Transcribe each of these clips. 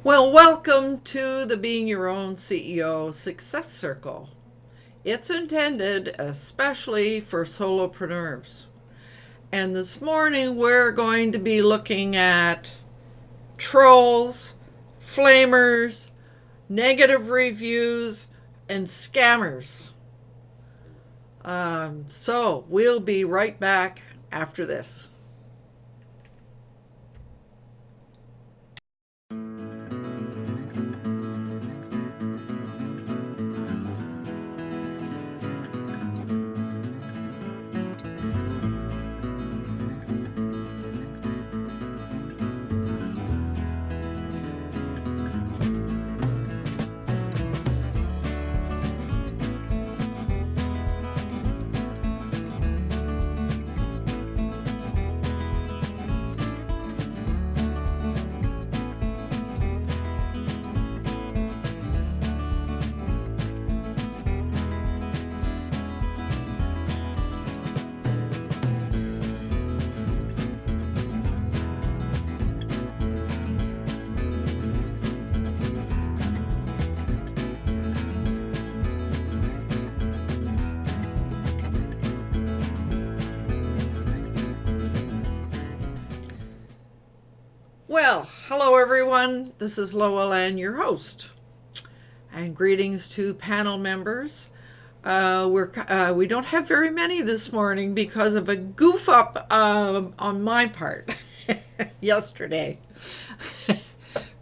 Well, welcome to the Being Your Own CEO Success Circle. It's intended especially for solopreneurs. And this morning we're going to be looking at trolls, flamers, negative reviews, and scammers. So we'll be right back after this. Well, hello everyone. This is Loelan, your host, and greetings to panel members. We don't have very many this morning because of a goof up on my part yesterday.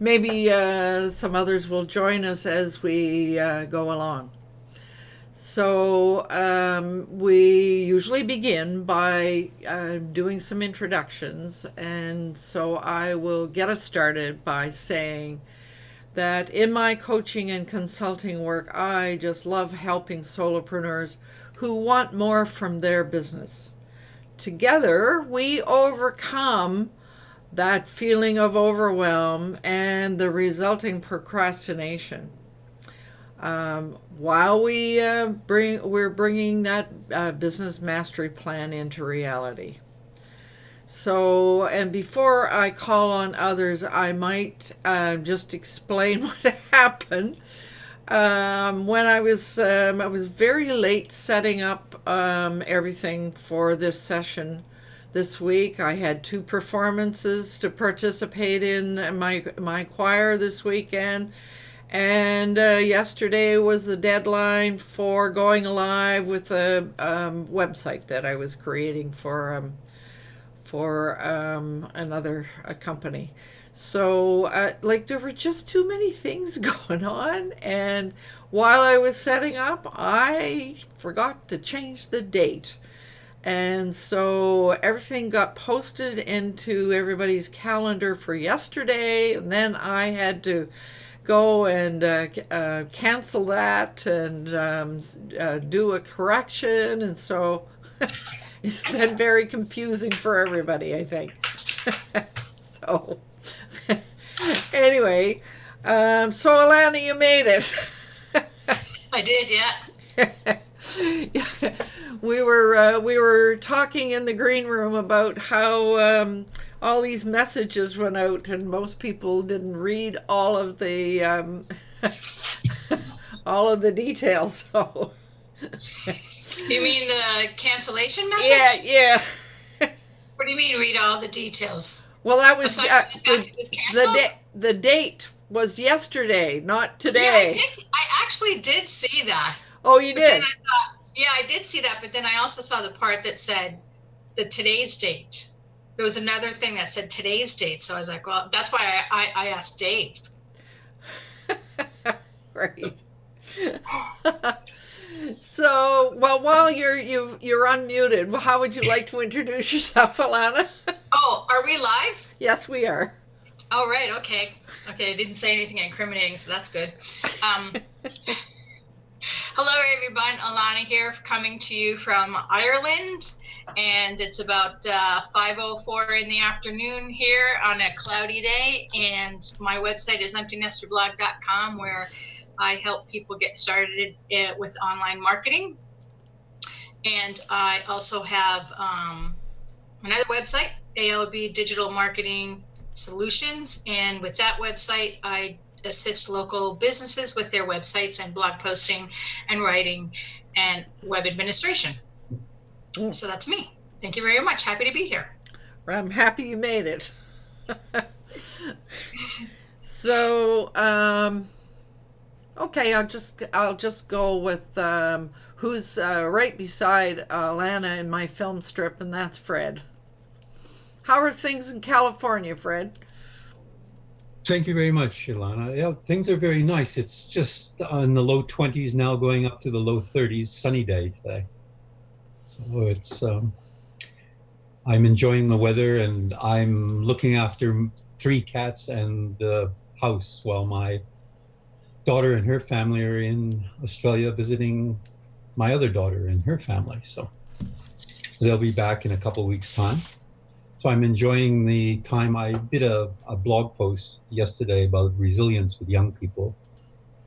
Maybe some others will join us as we go along. So we usually begin by doing some introductions, and so I will get us started by saying that in my coaching and consulting work, I just love helping solopreneurs who want more from their business. Together, we overcome that feeling of overwhelm and the resulting procrastination. While we're bringing that business mastery plan into reality. So, and before I call on others, I might just explain what happened. When I was very late setting up everything for this session this week. I had two performances to participate in my choir this weekend, and yesterday was the deadline for going live with a website that I was creating for another company. So, like, there were just too many things going on, and while I was setting up, I forgot to change the date. And so everything got posted into everybody's calendar for yesterday, and then I had to go and cancel that and do a correction, and so it's been very confusing for everybody, I think. So anyway, so Alana, you made it. I did, yeah. We were talking in the green room about how all these messages went out, and most people didn't read all of the all of the details. So You mean the cancellation message? yeah. What do you mean read all the details? Well, that was Aside from the fact it was canceled? the date was yesterday, not today. Yeah, I actually did see that. Oh, you But then did? I thought, yeah, I did see that, but then I also saw the part that said the today's date. There was another thing that said today's date, so I was like, well, that's why I asked Dave. Right. So, well, while you're unmuted, how would you like to introduce yourself, Alana? Oh, are we live? Yes, we are. Oh, right, okay. Okay, I didn't say anything incriminating, so that's good. Hello, everyone. Alana here, coming to you from Ireland, and it's about 5:04 in the afternoon here on a cloudy day, and my website is emptynesterblog.com, where I help people get started with online marketing. And I also have another website, ALB Digital Marketing Solutions, and with that website, I assist local businesses with their websites and blog posting and writing and web administration. So that's me. Thank you very much. Happy to be here. I'm happy you made it. So, okay, I'll just go with who's right beside Alana in my film strip, and that's Fred. How are things in California, Fred? Thank you very much, Ilana. Yeah, things are very nice. It's just in the low 20s now, going up to the low 30s. Sunny day today. So it's I'm enjoying the weather, and I'm looking after 3 cats and the house while my daughter and her family are in Australia visiting my other daughter and her family. So they'll be back in a couple of weeks' time. So I'm enjoying the time. I did a blog post yesterday about resilience with young people.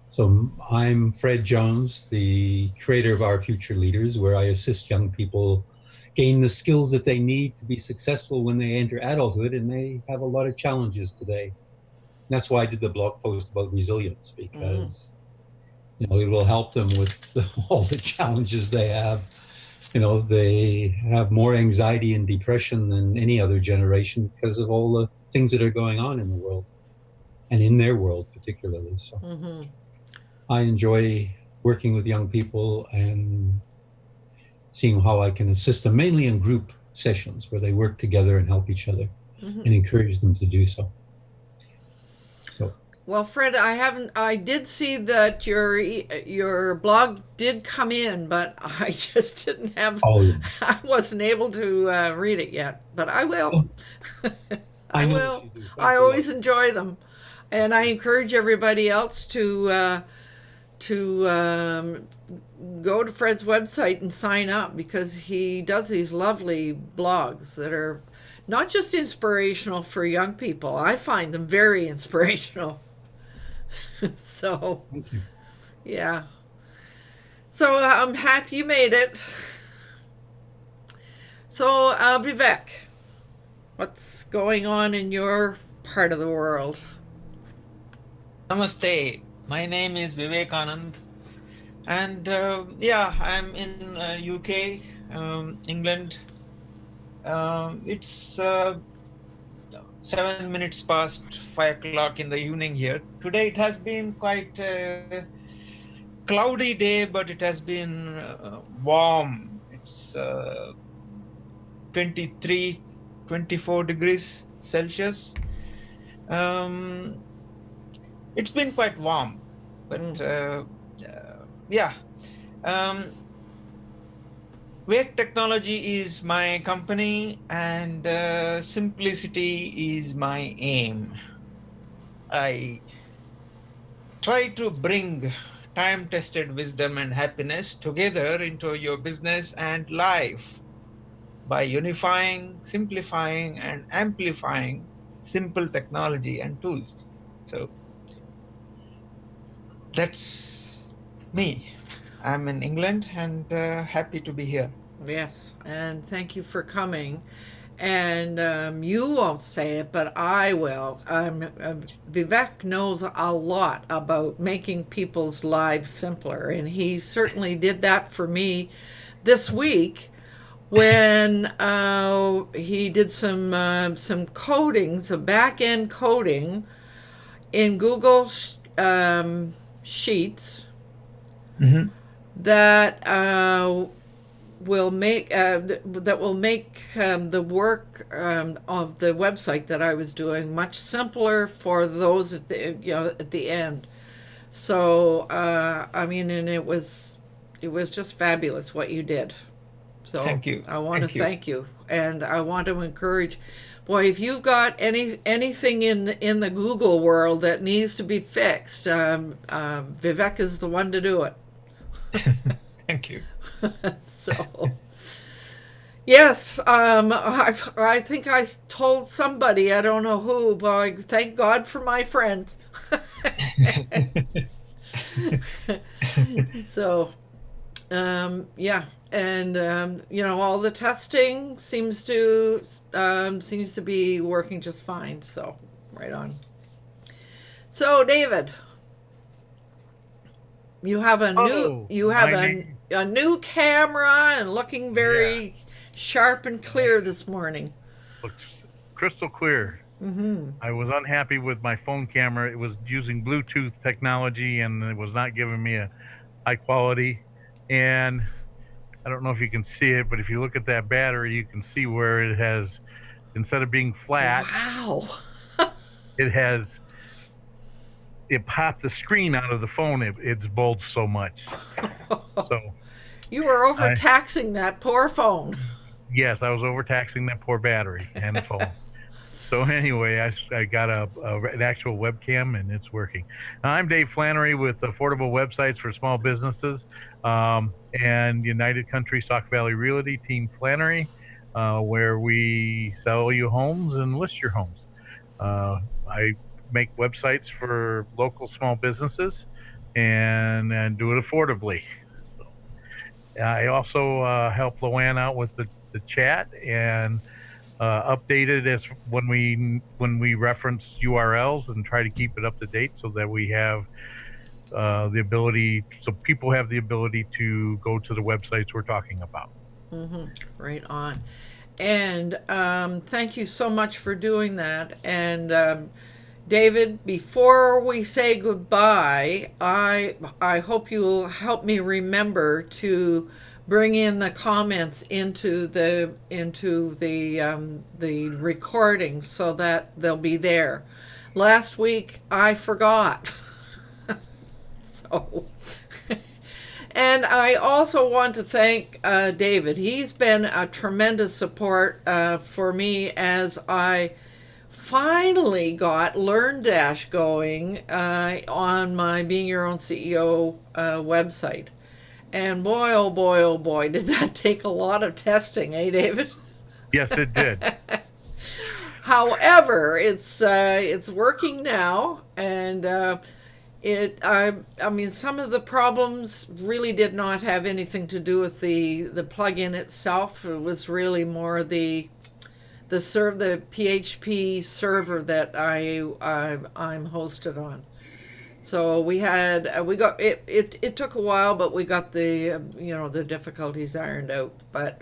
So I'm Fred Jones, the creator of Our Future Leaders, where I assist young people gain the skills that they need to be successful when they enter adulthood, and they have a lot of challenges today. And that's why I did the blog post about resilience, because it will help them with all the challenges they have. They have more anxiety and depression than any other generation because of all the things that are going on in the world, and in their world particularly. So I enjoy working with young people and seeing how I can assist them, mainly in group sessions where they work together and help each other and encourage them to do so. Well, Fred, I did see that your blog did come in, but I just didn't have, I wasn't able to read it yet, but I will. I will. I always enjoy them. And I encourage everybody else to go to Fred's website and sign up, because he does these lovely blogs that are not just inspirational for young people. I find them very inspirational. So, yeah. So I'm happy you made it. So, Vivek. What's going on in your part of the world? Namaste. My name is Vivekanand, and I'm in UK, England. It's 7 minutes past 5 o'clock in the evening here. Today it has been quite a cloudy day, but it has been warm. It's 23, 24 degrees Celsius. It's been quite warm, but yeah. Wake Technology is my company, and simplicity is my aim. I try to bring time-tested wisdom and happiness together into your business and life by unifying, simplifying, and amplifying simple technology and tools. So that's me. I'm in England and happy to be here. Yes, and thank you for coming. And you won't say it, but I will. Vivek knows a lot about making people's lives simpler, and he certainly did that for me this week when he did some coding, some back end coding in Google Sheets Mhm. that will make the work of the website that I was doing much simpler for those at the end. So I mean, and it was just fabulous what you did. So Thank you. I want to Thank you. thank you, and I want to encourage. Boy, if you've got anything in the Google world that needs to be fixed, Vivek is the one to do it. Thank you. So, yes, I think I told somebody, I don't know who, but I thank God for my friends. So, yeah, and all the testing seems to be working just fine. So, right on. So, David, you have a a new camera and looking very sharp and clear this morning. Looks crystal clear. Mm-hmm. I was unhappy with my phone camera. It was using Bluetooth technology and it was not giving me a high quality. And I don't know if you can see it, but if you look at that battery, you can see where it has, instead of being flat, Wow. it popped the screen out of the phone. It's bulged so much. So You were overtaxing that poor phone. yes, I was overtaxing that poor battery and the phone. So anyway, I got an actual webcam and it's working. I'm Dave Flannery with Affordable Websites for Small Businesses and United Country Sauk Valley Realty, Team Flannery, where we sell you homes and list your homes. I make websites for local small businesses and do it affordably. So I also help Luann out with the chat and update it as when we reference URLs and try to keep it up to date so that we have the ability, so people have the ability to go to the websites we're talking about. Mm-hmm. Right on. And thank you so much for doing that. And David, before we say goodbye, I hope you'll help me remember to bring in the comments into the recording so that they'll be there. Last week I forgot. So and I also want to thank David. He's been a tremendous support for me as I finally got LearnDash going on my Being Your Own CEO website. And boy, oh boy, oh boy, did that take a lot of testing, eh, David? Yes, it did. However, it's working now, and I mean, some of the problems really did not have anything to do with the plugin itself. It was really more the the PHP server that I'm hosted on. So we got it. It took a while, but we got the the difficulties ironed out. But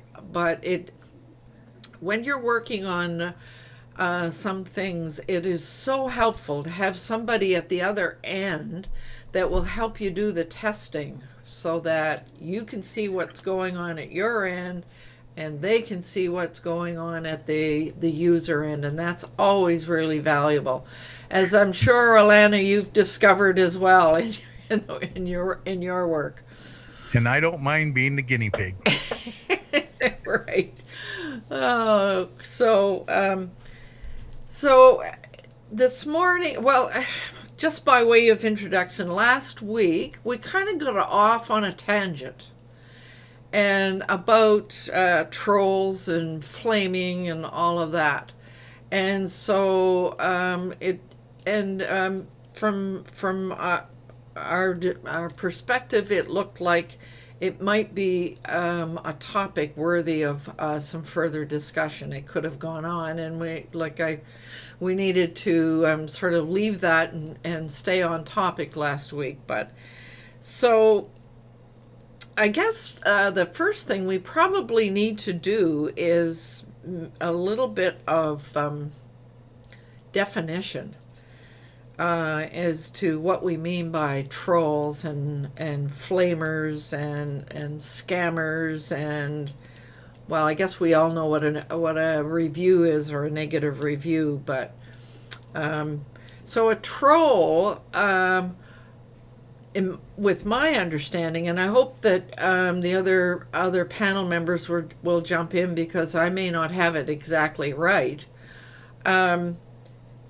when you're working on some things, it is so helpful to have somebody at the other end that will help you do the testing, so that you can see what's going on at your end, and they can see what's going on at the user end, and that's always really valuable, as I'm sure, Alana, you've discovered as well in your work. And I don't mind being the guinea pig. Right. So this morning, well, just by way of introduction, last week we kind of got off on a tangent and about trolls and flaming and all of that. And so from our perspective, it looked like it might be a topic worthy of some further discussion. It could have gone on, and we needed to sort of leave that and stay on topic last week. But so I guess the first thing we probably need to do is a little bit of definition as to what we mean by trolls and flamers and scammers, and well, I guess we all know what a review is, or a negative review. But so a troll, with my understanding, and I hope that the other panel members will jump in, because I may not have it exactly right.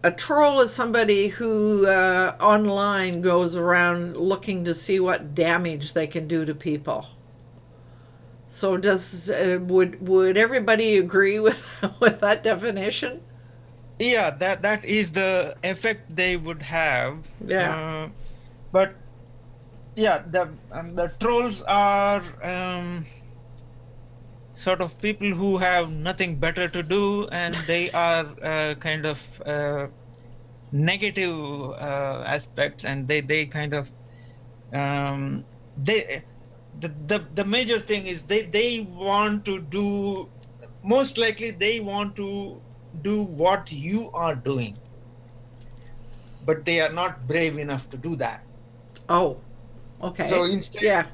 A troll is somebody who online goes around looking to see what damage they can do to people. So would everybody agree with that definition? Yeah, that is the effect they would have. Yeah. But yeah, the trolls are sort of people who have nothing better to do, and they are kind of negative aspects, and they kind of the major thing is they want to do, most likely they want to do what you are doing, but they are not brave enough to do that. Oh, okay. So instead, yeah.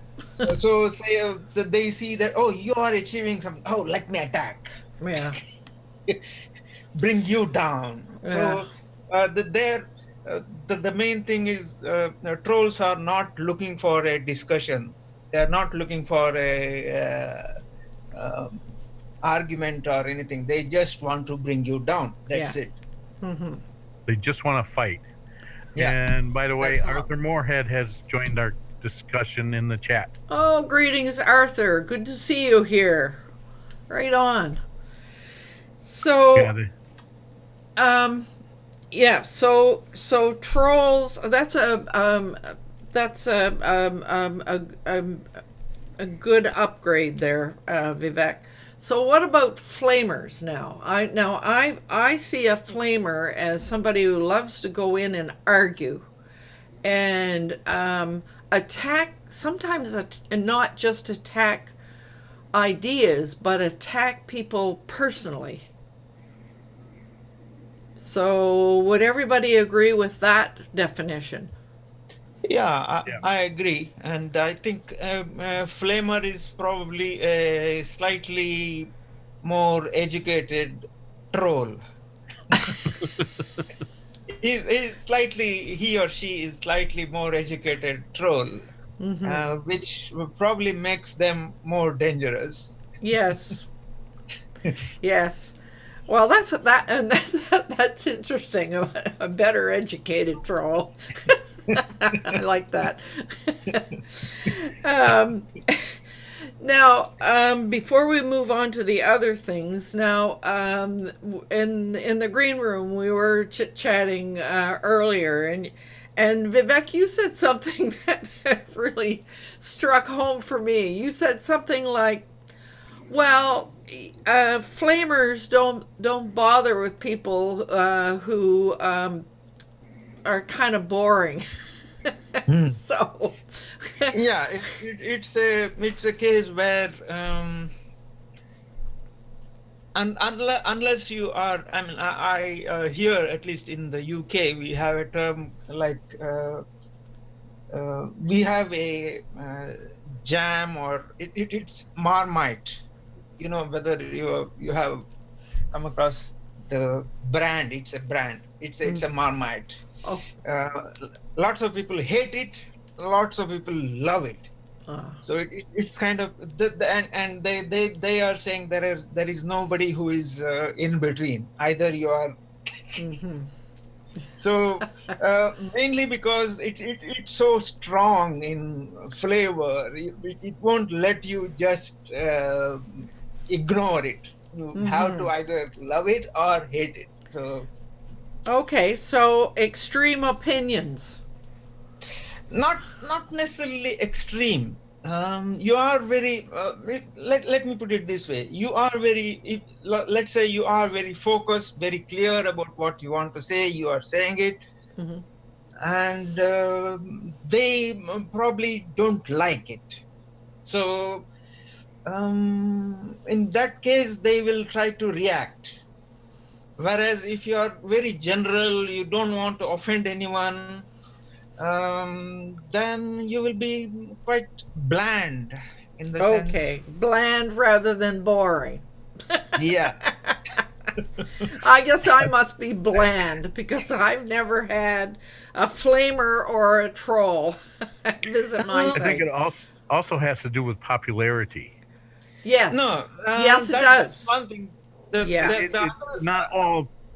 So say so they see that, oh, you are achieving something, oh, let me attack. Yeah. Bring you down. Yeah. So the main thing is trolls are not looking for a discussion. They are not looking for a argument or anything. They just want to bring you down. That's it. Mm-hmm. They just want to fight. Yeah. And by the way, That's all. Arthur Moorhead has joined our discussion in the chat. Oh, greetings, Arthur. Good to see you here. Right on. So, Yeah, so trolls. That's a good upgrade there, Vivek. So what about flamers now? I see a flamer as somebody who loves to go in and argue and attack, sometimes not just attack ideas, but attack people personally. So would everybody agree with that definition? Yeah, Yeah. I agree. And I think Flamer is probably a slightly more educated troll. He or she is slightly more educated troll, which probably makes them more dangerous. Yes. Yes. Well, that's interesting. A better educated troll. I like that. Now, before we move on to the other things, now in the green room we were chit-chatting earlier, and Vivek, you said something that really struck home for me. You said something like, well, flamers don't bother with people who are kind of boring. So Yeah, it's a case where unless you are, I mean, I here, at least in the UK, we have a term like we have a jam, or it's Marmite. You know, whether you have come across the brand. It's a brand. It's a Marmite. oh, Lots of people hate it. Lots of people love it. So it's kind of and they are saying there is nobody who is in between. Either you are. So mainly because it's so strong in flavor, it won't let you just ignore it. You have to either love it or hate it. So okay, so extreme opinions. not necessarily extreme. You are very let me put it this way. You are very, let's say you are very focused, very clear about what you want to say. You are saying it, and they probably don't like it. So in that case they will try to react. Whereas if you are very general, you don't want to offend anyone, then you will be quite bland in the Okay, bland rather than boring. Yeah. I guess I must be bland because I've never had a flamer or a troll visit my I think site. it also has to do with popularity. Yes. No. Yes, it does. That's one thing. Yeah. It's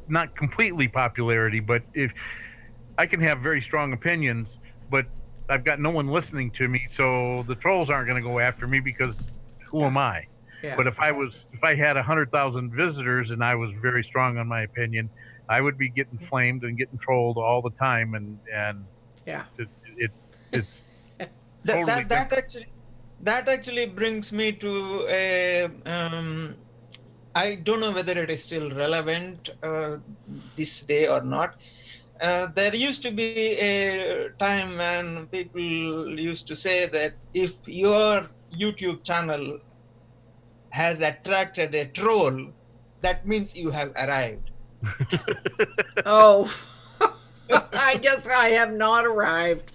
not completely popularity, but if I can have very strong opinions, but I've got no one listening to me, so the trolls aren't going to go after me because who am I? Yeah. But if I had 100,000 visitors and I was very strong on my opinion, I would be getting flamed and getting trolled all the time, and yeah. It's totally that actually brings me to a I don't know whether it is still relevant this day or not. There used to be a time when people used to say that if your YouTube channel has attracted a troll, that means you have arrived. Oh, I guess I have not arrived.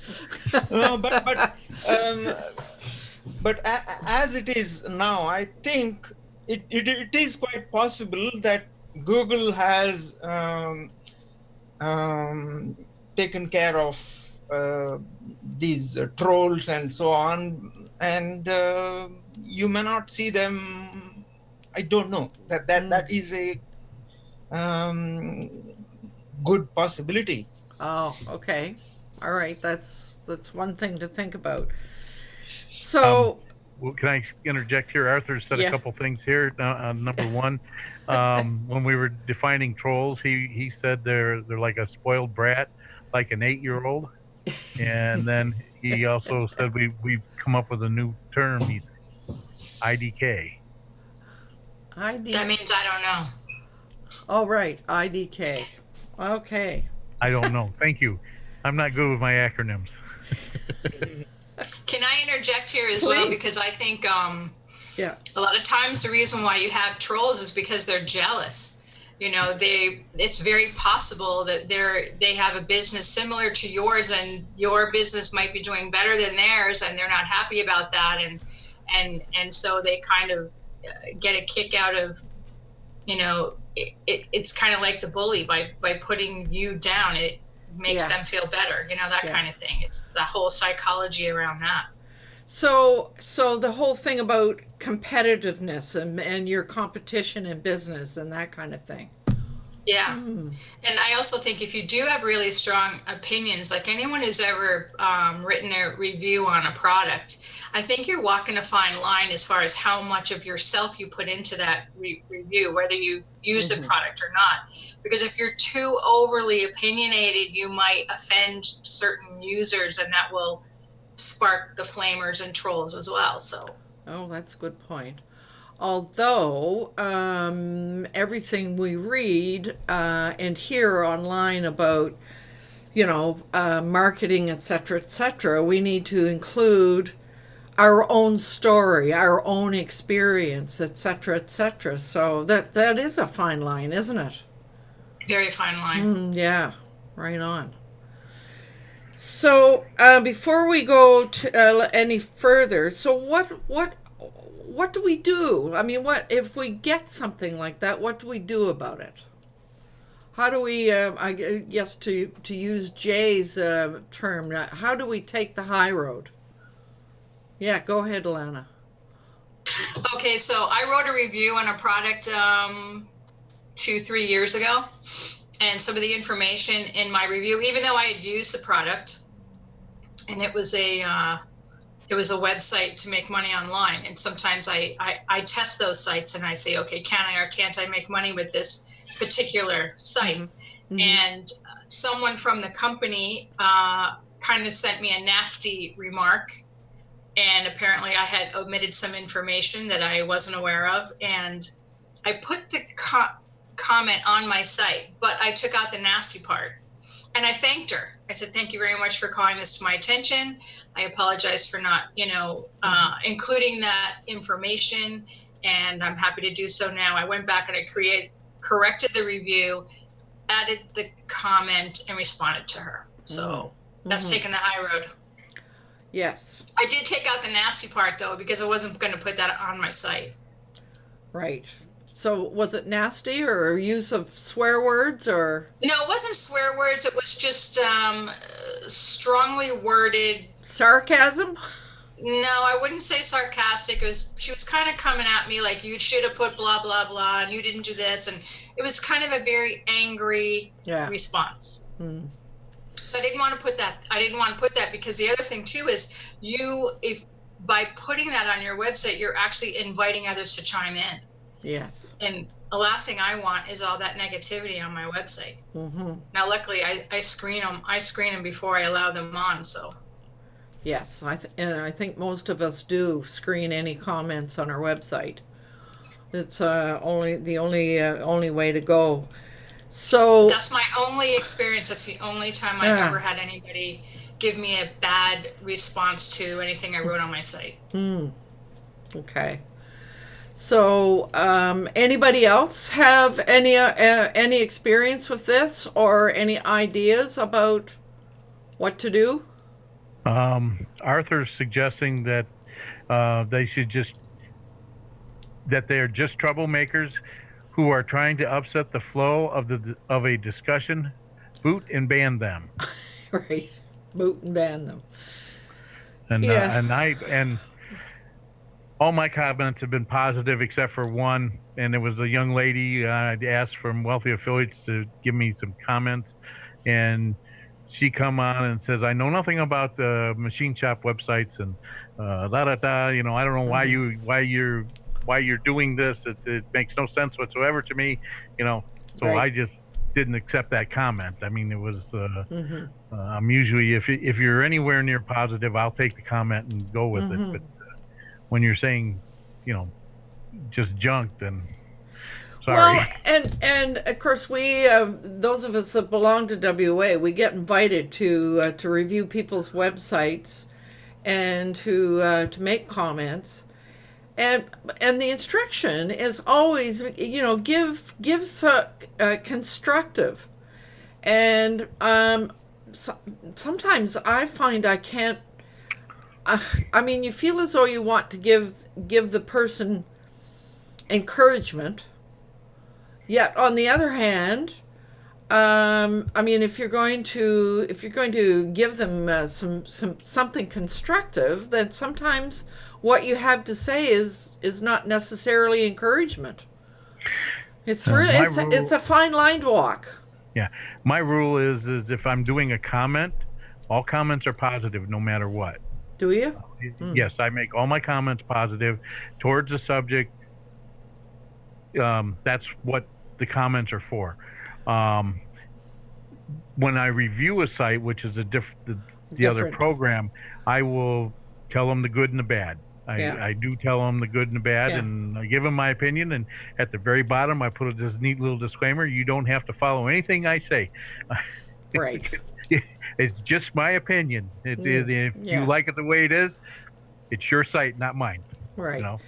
No, but as it is now, I think it is quite possible that Google has taken care of these trolls and so on, and you may not see them. I don't know. That is a good possibility. Oh, okay. All right. That's one thing to think about. So, well, can I interject here? Arthur said a couple things here. Number one, when we were defining trolls, he said they're like a spoiled brat, like an 8-year-old. And then he also said we've come up with a new term, IDK. That means I don't know. Oh, right. IDK. Okay. I don't know. Thank you. I'm not good with my acronyms. Can I interject here as well? Because I think a lot of times the reason why you have trolls is because they're jealous. You know, it's very possible that they have a business similar to yours, and your business might be doing better than theirs, and they're not happy about that, and so they kind of get a kick out of, you know, it's kind of like the bully by putting you down. It makes them feel better, you know, that kind of thing. It's the whole psychology around that. So the whole thing about competitiveness and your competition in business and that kind of thing. Yeah. And I also think if you do have really strong opinions, like anyone who's ever written a review on a product, I think you're walking a fine line as far as how much of yourself you put into that review, whether you've used the product or not. Because if you're too overly opinionated, you might offend certain users, and that will spark the flamers and trolls as well. So. Oh, that's a good point. Although everything we read and hear online about, marketing, etc., we need to include our own story, our own experience, etc. So that is a fine line, isn't it? Very fine line. Yeah, right on. So before we go to any further, so what do we do? I mean, what if we get something like that? What do we do about it? How do we? I guess to use Jay's term, how do we take the high road? Yeah, go ahead, Alana. Okay, so I wrote a review on a product 2-3 years ago, and some of the information in my review, even though I had used the product, and it was a website to make money online, and sometimes I test those sites and I say, okay, can I or can't I make money with this particular site? Mm-hmm. And someone from the company kind of sent me a nasty remark, and apparently I had omitted some information that I wasn't aware of, and I put the comment on my site, but I took out the nasty part, and I thanked her. I said, thank you very much for calling this to my attention. I apologize for not, including that information, and I'm happy to do so now. I went back and I corrected the review, added the comment, and responded to her. So that's taking the high road. Yes. I did take out the nasty part, though, because I wasn't going to put that on my site. Right. So was it nasty or use of swear words or? No, it wasn't swear words. It was just strongly worded. Sarcasm? No, I wouldn't say sarcastic. She was kind of coming at me like, you should have put blah, blah, blah, and you didn't do this. And it was kind of a very angry response. Mm. So I didn't want to put that. I didn't want to put that because the other thing, too, is if by putting that on your website, you're actually inviting others to chime in. Yes. And the last thing I want is all that negativity on my website. Mm-hmm. Now, luckily, I screen them. I screen them before I allow them on. So. Yes, and I think most of us do screen any comments on our website. It's the only way to go. So that's my only experience. That's the only time I've ever had anybody give me a bad response to anything I wrote on my site. Okay. So, anybody else have any experience with this or any ideas about what to do? Arthur's suggesting that they are just troublemakers who are trying to upset the flow of a discussion. Boot and ban them. Right, boot and ban them. And all my comments have been positive except for one, and it was a young lady I asked from Wealthy Affiliates to give me some comments, and she come on and says, I know nothing about the machine shop websites and I don't know why you're doing this. It makes no sense whatsoever to me, so right. I just didn't accept that comment. I mean, it was I'm usually if you're anywhere near positive, I'll take the comment and go with it. But when you're saying, just junk, then sorry. Well, and of course we, those of us that belong to WA, we get invited to review people's websites and to make comments, and the instruction is always, give constructive, and sometimes I find I can't. I mean, you feel as though you want to give the person encouragement. Yet, on the other hand, I mean, if you're going to give them something constructive, then sometimes what you have to say is not necessarily encouragement. It's a fine line to walk. Yeah, my rule is if I'm doing a comment, all comments are positive no matter what. Do you? Yes, I make all my comments positive towards the subject. That's what the comments are for. When I review a site, which is the other program, I will tell them the good and the bad. Yeah. I do tell them the good and the bad, Yeah. and I give them my opinion. And at the very bottom, I put this neat little disclaimer: you don't have to follow anything I say. Right. It's just my opinion. If you Yeah. like it the way it is, it's your site, not mine. Right. You know.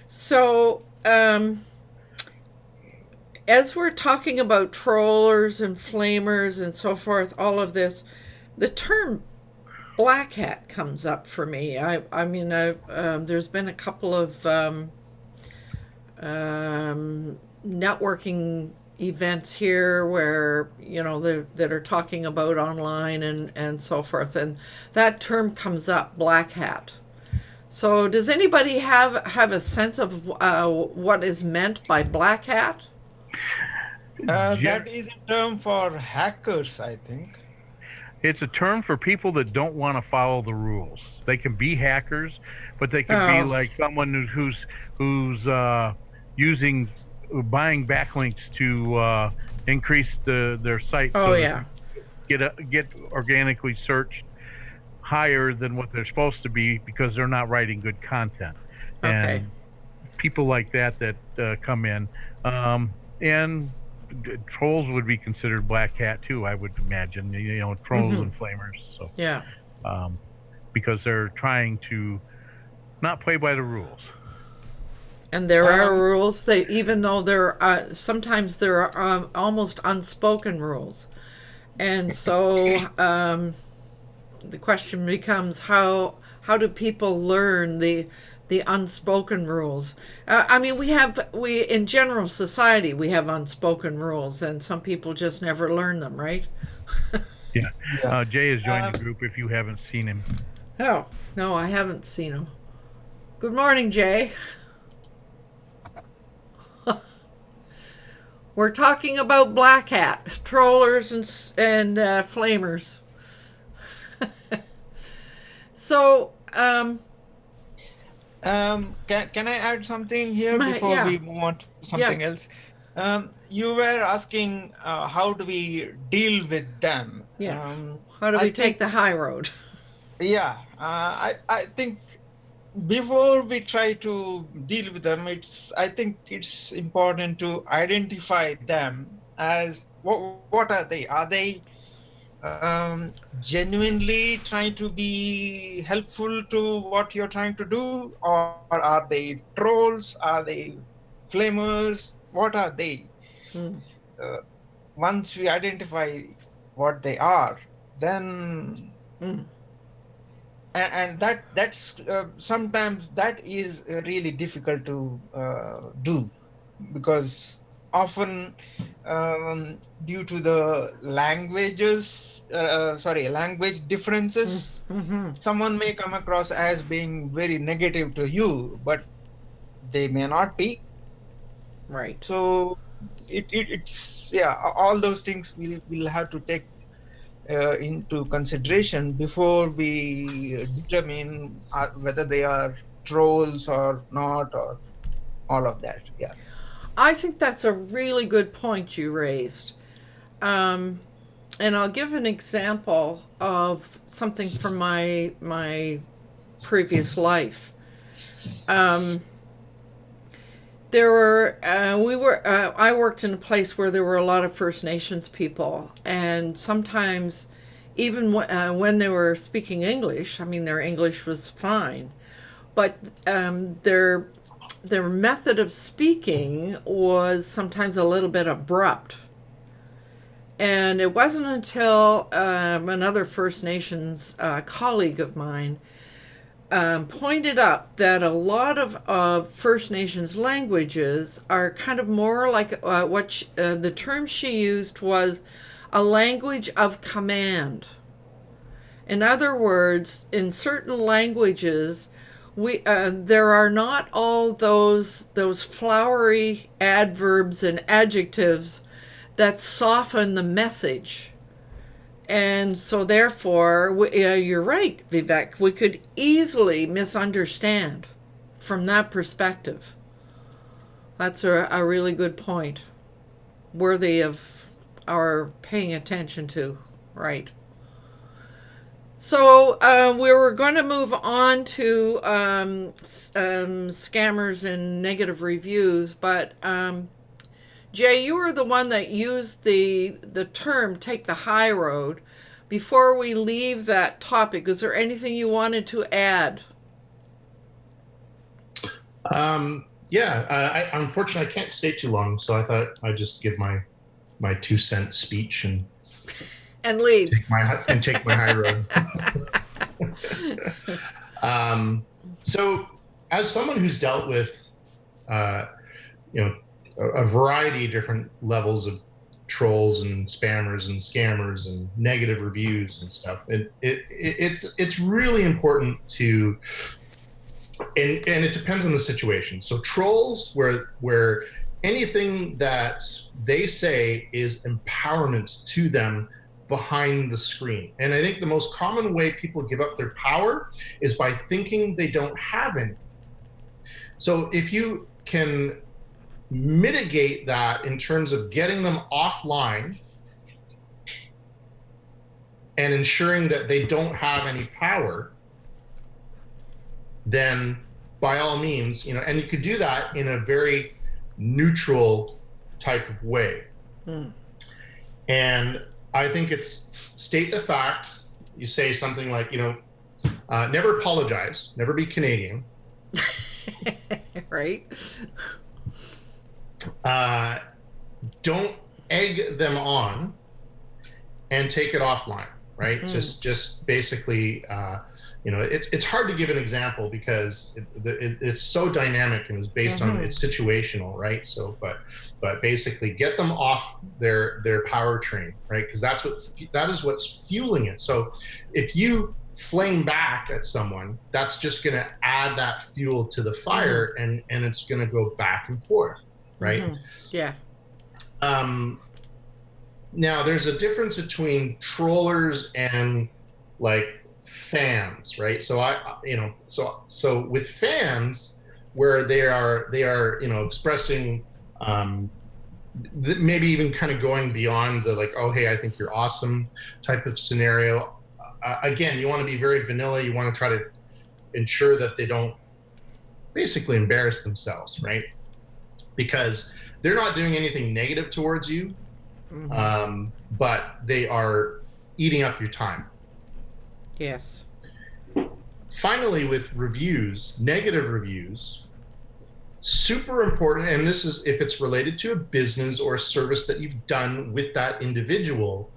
So, as we're talking about trollers and flamers and so forth, all of this, the term black hat comes up for me. I mean, there's been a couple of networking events here where, you know, that are talking about online and so forth, and that term comes up, black hat. So does anybody have a sense of what is meant by black hat? That is a term for hackers, I think. It's a term for people that don't want to follow the rules. They can be hackers, but they can be like someone who's buying backlinks to increase their site. Oh, yeah. Get organically searched higher than what they're supposed to be because they're not writing good content. Okay. And people like that come in, and trolls would be considered black hat too, I would imagine. You know, trolls and flamers. So Yeah. because they're trying to not play by the rules. And there are rules. Even though sometimes there are almost unspoken rules, and so the question becomes how do people learn the unspoken rules? I mean, we in general society we have unspoken rules, and some people just never learn them, right? Yeah. Jay has joined the group if you haven't seen him. Oh, no, I haven't seen him. Good morning, Jay. We're talking about black hat, trollers and flamers. So, can I add something here before we move on to something else? You were asking how do we deal with them? Yeah. How do we take the high road? Yeah, I think before we try to deal with them, I think it's important to identify them as what are they? Are they genuinely trying to be helpful to what you're trying to do, or are they trolls? Are they flamers? What are they? Once we identify what they are, then and that's sometimes that is really difficult to do, because often due to the language differences, someone may come across as being very negative to you, but they may not be. Right. So it's all those things we'll have to take into consideration before we determine whether they are trolls or not, or all of that. Yeah. I think that's a really good point you raised. And I'll give an example of something from my previous life. I worked in a place where there were a lot of First Nations people, and sometimes even when they were speaking English, I mean, their English was fine, but their method of speaking was sometimes a little bit abrupt. And it wasn't until another First Nations colleague of mine pointed out that a lot of First Nations languages are kind of more like the term she used was a language of command. In other words, in certain languages, there are not all those flowery adverbs and adjectives that soften the message. And so therefore, you're right, Vivek, we could easily misunderstand from that perspective. That's a really good point, worthy of our paying attention to, right? So we were going to move on to scammers and negative reviews, but Jay, you were the one that used the term "take the high road." Before we leave that topic, is there anything you wanted to add? Yeah, unfortunately I can't stay too long, so I thought I'd just give my 2 cent speech and Leave. take my high road. So, as someone who's dealt with, a variety of different levels of trolls and spammers and scammers and negative reviews and stuff, it's really important to, and it depends on the situation. So trolls, where anything that they say is empowerment to them behind the screen. And I think the most common way people give up their power is by thinking they don't have any. So if you can mitigate that in terms of getting them offline and ensuring that they don't have any power, then by all means, and you could do that in a very neutral type of way. And I think it's state the fact. You say something like, never apologize, never be Canadian. Right. Don't egg them on and take it offline, right? Just basically, it's hard to give an example because it's so dynamic and is based on, it's situational, right? So, but basically get them off their powertrain, right? Because that is what's fueling it. So if you flame back at someone, that's just going to add that fuel to the fire, and it's going to go back and forth, right? Yeah. Now there's a difference between trollers and like fans, right? So so with fans, where they are expressing, maybe even kind of going beyond the like, oh hey, I think you're awesome type of scenario. Again, you want to be very vanilla. You want to try to ensure that they don't basically embarrass themselves, right? Because they're not doing anything negative towards you, but they are eating up your time. Yes. Finally, with reviews, negative reviews, super important, and this is if it's related to a business or a service that you've done with that individual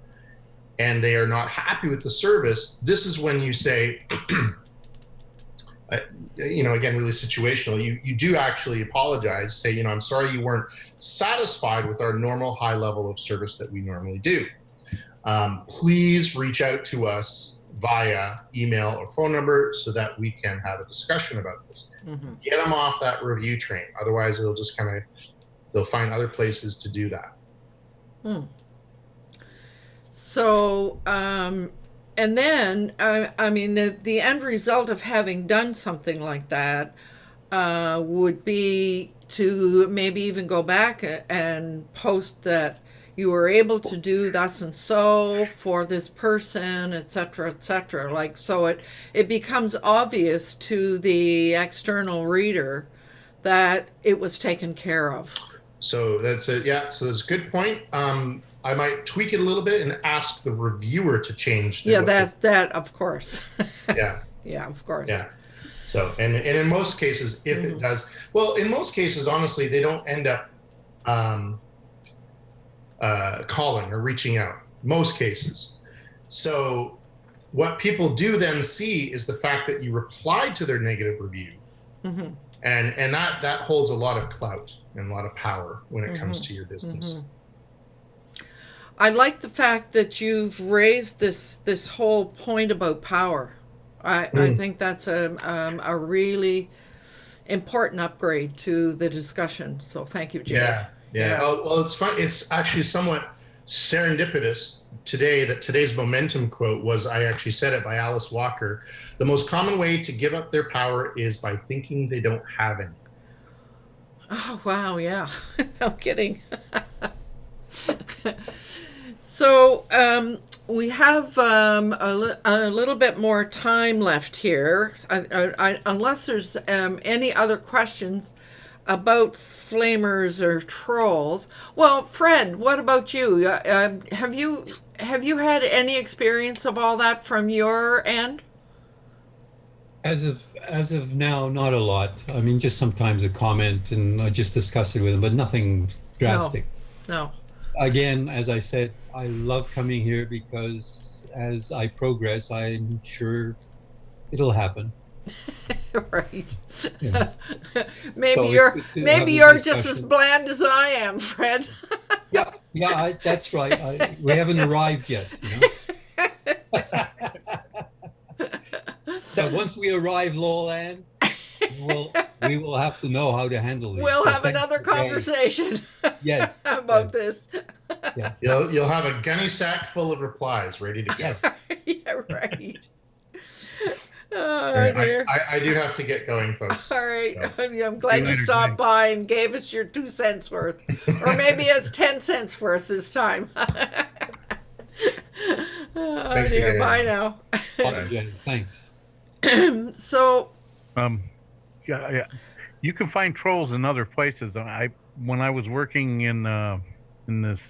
and they are not happy with the service, this is when you say, again, really situational, you do actually apologize, say, I'm sorry you weren't satisfied with our normal high level of service that we normally do. Please reach out to us via email or phone number so that we can have a discussion about this. Get them off that review train. Otherwise, it'll just they'll find other places to do that. So, and then, I mean, the end result of having done something like that would be to maybe even go back and post that you were able to do thus and so for this person, et cetera, like, so it becomes obvious to the external reader that it was taken care of. So that's it. Yeah. So that's a good point. I might tweak it a little bit and ask the reviewer to change. That of course. Yeah. Yeah, of course. Yeah. So, and in most cases, if it does, well, in most cases, honestly, they don't end up calling or reaching out. Most cases. So what people do then see is the fact that you replied to their negative review. And that holds a lot of clout and a lot of power when it comes to your business. I like the fact that you've raised this whole point about power. I think that's a really important upgrade to the discussion. So thank you, Jay. Yeah. Oh, well, it's fun. It's actually somewhat serendipitous today that today's momentum quote was, I actually said it, by Alice Walker. The most common way to give up their power is by thinking they don't have any. Oh, wow. Yeah. No kidding. So We have a little bit more time left here, unless there's any other questions about flamers or trolls. Well, Fred, what about you? Have you had any experience of all that from your end? As of now, not a lot. I mean, just sometimes a comment, and I just discuss it with them, but nothing drastic. No. Again, as I said, I love coming here because as I progress, I'm sure it'll happen. Right. Yeah. Maybe So you're it's good to maybe have a you're just as discussion. bland as I am, Fred. Yeah, that's right. We haven't arrived yet. So once we arrive, Lowland, we will have to know how to handle these. We'll So have thanks another again. conversation Yes. about this. Yeah. You'll have a gunny sack full of replies ready to go. Yes. Yeah, right. Oh, All right, dear. I do have to get going, folks. All right. So, I'm glad you later, stopped Jay. by and gave us your 2 cents worth. Or maybe it's 10 cents worth this time. Oh, Thanks dear. again. Bye now. Bye, Jen. Thanks. So, Yeah, you can find trolls in other places. When I was working in this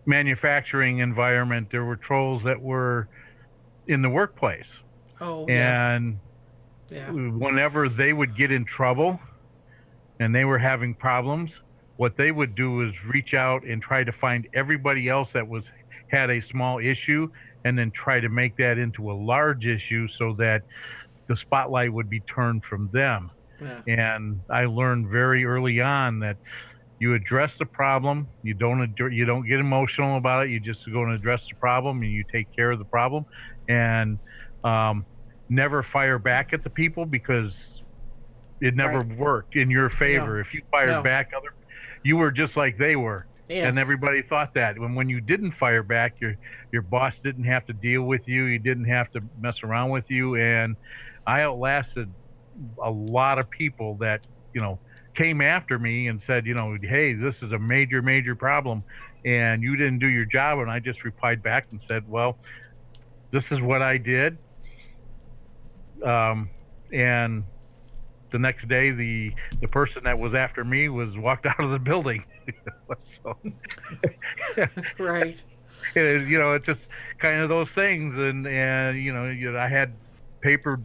manufacturing environment, there were trolls that were in the workplace, oh, yeah. and Yeah. whenever they would get in trouble and they were having problems, what they would do is reach out and try to find everybody else that had a small issue, and then try to make that into a large issue so that the spotlight would be turned from them. Yeah. And I learned very early on that you address the problem. You don't get emotional about it. You just go and address the problem, and you take care of the problem, and never fire back at the people, because it never Right. worked in your favor. No. If you fired No. back, you were just like they were. Yes. And everybody thought that. When you didn't fire back, your boss didn't have to deal with you. He didn't have to mess around with you. And I outlasted a lot of people that, came after me and said, hey, this is a major, major problem, and you didn't do your job. And I just replied back and said, well, this is what I did. And the next day, the person that was after me was walked out of the building. So, Right. it's just kind of those things. And I had paper,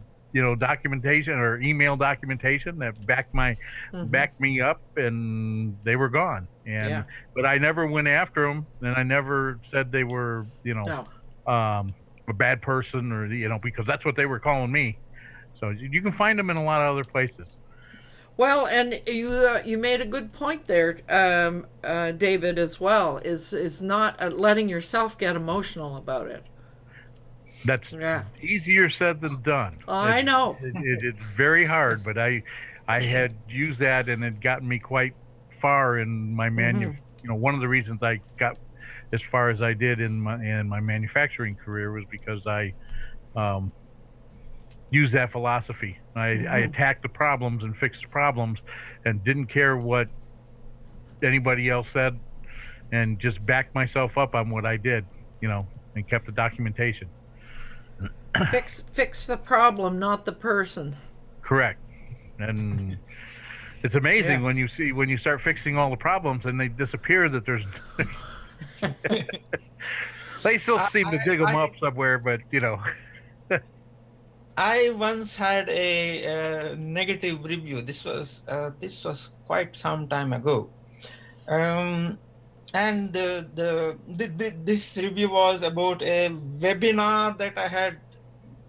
documentation or email documentation that backed me up, and they were gone. And Yeah. but I never went after them, and I never said they were, No. a bad person, or because that's what they were calling me. So you can find them in a lot of other places. Well, and you made a good point there, David, as well. Is not letting yourself get emotional about it. That's Yeah. easier said than done. I know. It's very hard, but I had used that, and it gotten me quite far in my one of the reasons I got as far as I did in my manufacturing career was because I used that philosophy. I attacked the problems and fixed the problems, and didn't care what anybody else said, and just backed myself up on what I did, and kept the documentation. Fix the problem, not the person. Correct. And it's amazing Yeah. when you start fixing all the problems and they disappear, that there's they still seem to dig them up somewhere, but I once had a negative review. This was quite some time ago, and this review was about a webinar that I had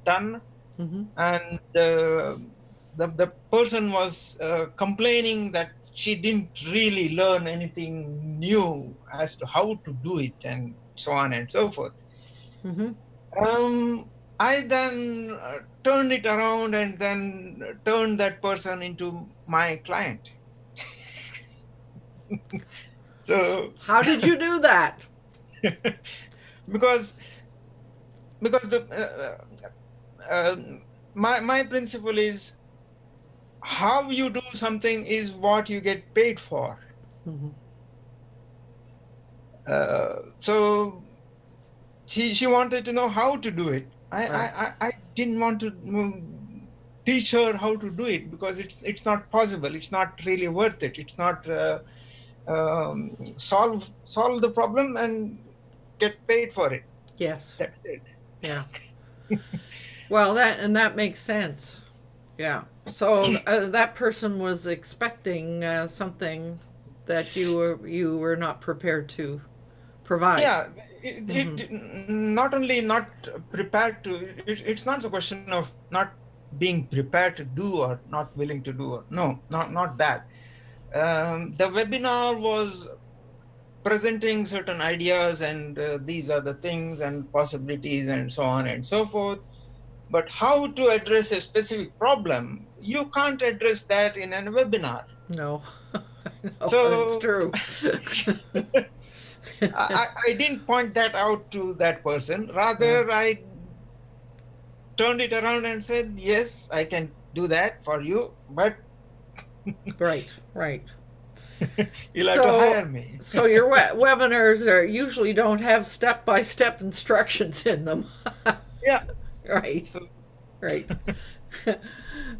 done, and the person was complaining that she didn't really learn anything new as to how to do it, and so on and so forth. I then turned it around and then turned that person into my client. So how did you do that? because the my principle is, how you do something is what you get paid for. So she wanted to know how to do it. I didn't want to teach her how to do it because it's not possible. It's not really worth it. It's not solve the problem and get paid for it. Yes. That's it. Yeah. Well, that makes sense. Yeah. So that person was expecting something that you were not prepared to provide. Yeah. It not only not prepared to. It's not the question of not being prepared to do or not willing to do. No, not that. The webinar was presenting certain ideas and these are the things and possibilities and so on and so forth. But how to address a specific problem, you can't address that in a webinar. No, no, So- it's true. I didn't point that out to that person. Rather, I turned it around and said, yes, I can do that for you, but Right. you'll have to hire me. So your webinars usually don't have step-by-step instructions in them. Yeah. Right.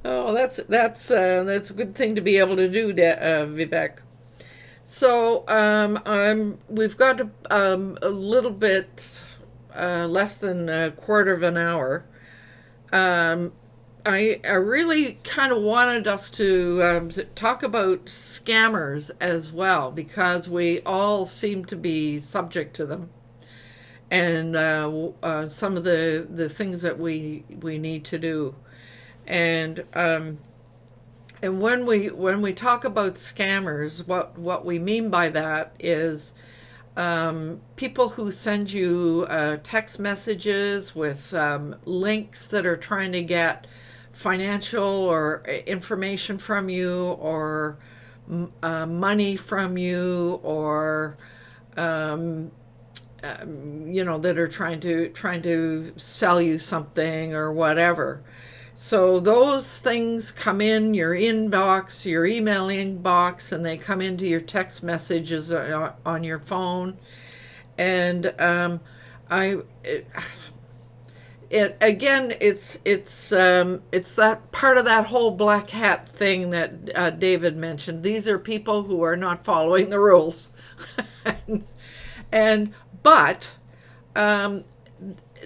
Oh, that's a good thing to be able to do, Vivek. So we've got a little bit less than a quarter of an hour. I really kind of wanted us to talk about scammers as well, because we all seem to be subject to them, and some of the things that we need to do, and when we talk about scammers, what we mean by that is people who send you text messages with links that are trying to get financial or information from you, or money from you, or that are trying to sell you something or whatever. So those things come in your inbox, your email inbox, and they come into your text messages on your phone. And it's that part of that whole black hat thing that David mentioned. These are people who are not following the rules, but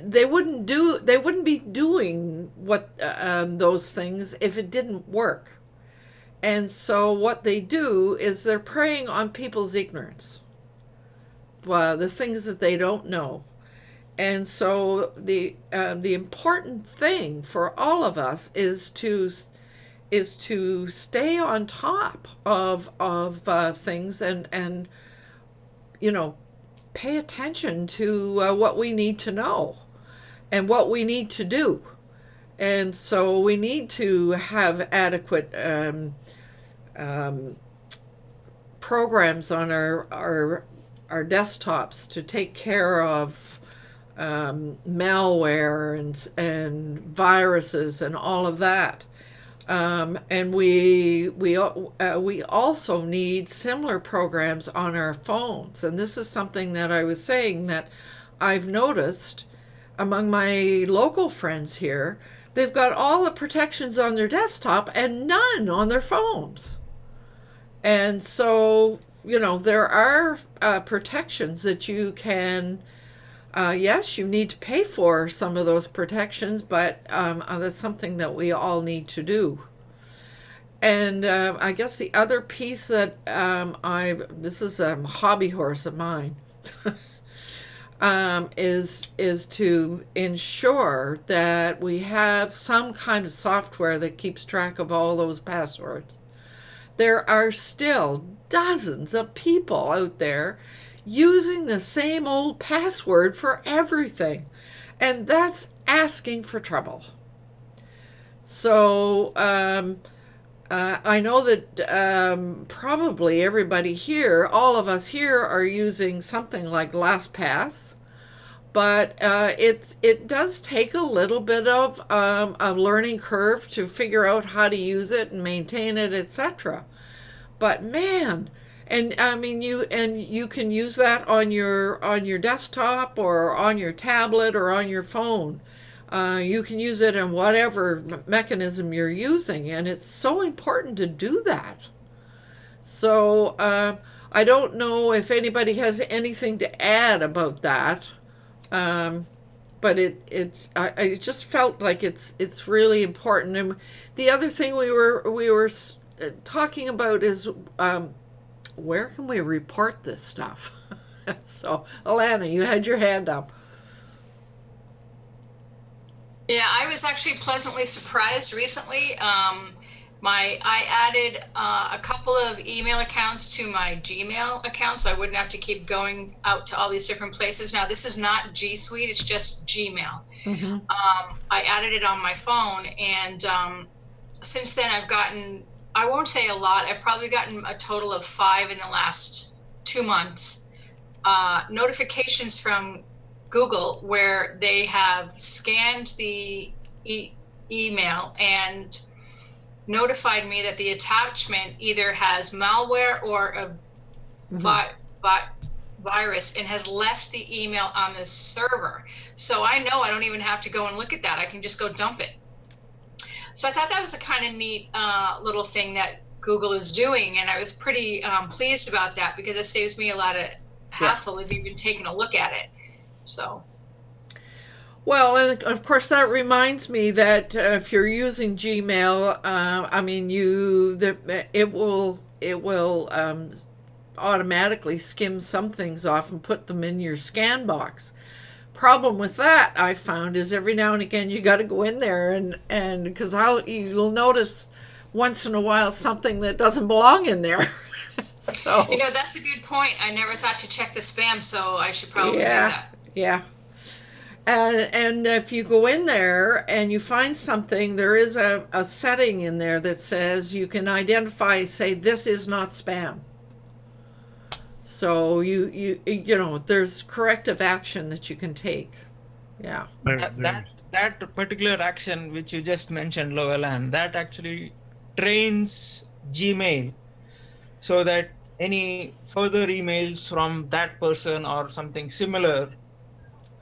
they wouldn't be doing what those things if it didn't work. And so what they do is they're preying on people's ignorance, the things that they don't know. And so the important thing for all of us is to stay on top of things and pay attention to what we need to know and what we need to do. And so we need to have adequate programs on our desktops to take care of malware and viruses and all of that. And we also need similar programs on our phones. And this is something that I was saying that I've noticed among my local friends here. They've got all the protections on their desktop and none on their phones. And so, there are protections that you can, yes, you need to pay for some of those protections, but that's something that we all need to do. And I guess the other piece that this is a hobby horse of mine, is to ensure that we have some kind of software that keeps track of all those passwords. There are still dozens of people out there using the same old password for everything, and that's asking for trouble. So I know that probably everybody here, all of us here, are using something like LastPass, but it does take a little bit of a learning curve to figure out how to use it and maintain it, etc. But man, And I mean, you can use that on your desktop or on your tablet or on your phone. You can use it in whatever mechanism you're using, and it's so important to do that. So I don't know if anybody has anything to add about that, but I just felt like it's really important. And the other thing we were talking about is where can we report this stuff? So, Alana, you had your hand up. Yeah, I was actually pleasantly surprised recently. I added a couple of email accounts to my Gmail account, so I wouldn't have to keep going out to all these different places. Now, this is not G Suite; it's just Gmail. Mm-hmm. I added it on my phone, and since then I've gotten, I won't say a lot, I've probably gotten a total of 5 in the last 2 months, notifications from Google where they have scanned the email and notified me that the attachment either has malware or a virus and has left the email on the server. So I know I don't even have to go and look at that. I can just go dump it. So I thought that was a kind of neat little thing that Google is doing, and I was pretty pleased about that because it saves me a lot of hassle of even taking a look at it. So. Well, and of course that reminds me that if you're using Gmail, I mean, it will automatically skim some things off and put them in your scan box. Problem with that, I found, is every now and again you got to go in there and because you'll notice once in a while something that doesn't belong in there. So that's a good point. I never thought to check the spam, so I should probably do that. Yeah. And if you go in there and you find something, there is a setting in there that says you can identify, say, this is not spam. So you there's corrective action that you can take. Yeah. That particular action which you just mentioned, Llewellyn, that actually trains Gmail so that any further emails from that person or something similar,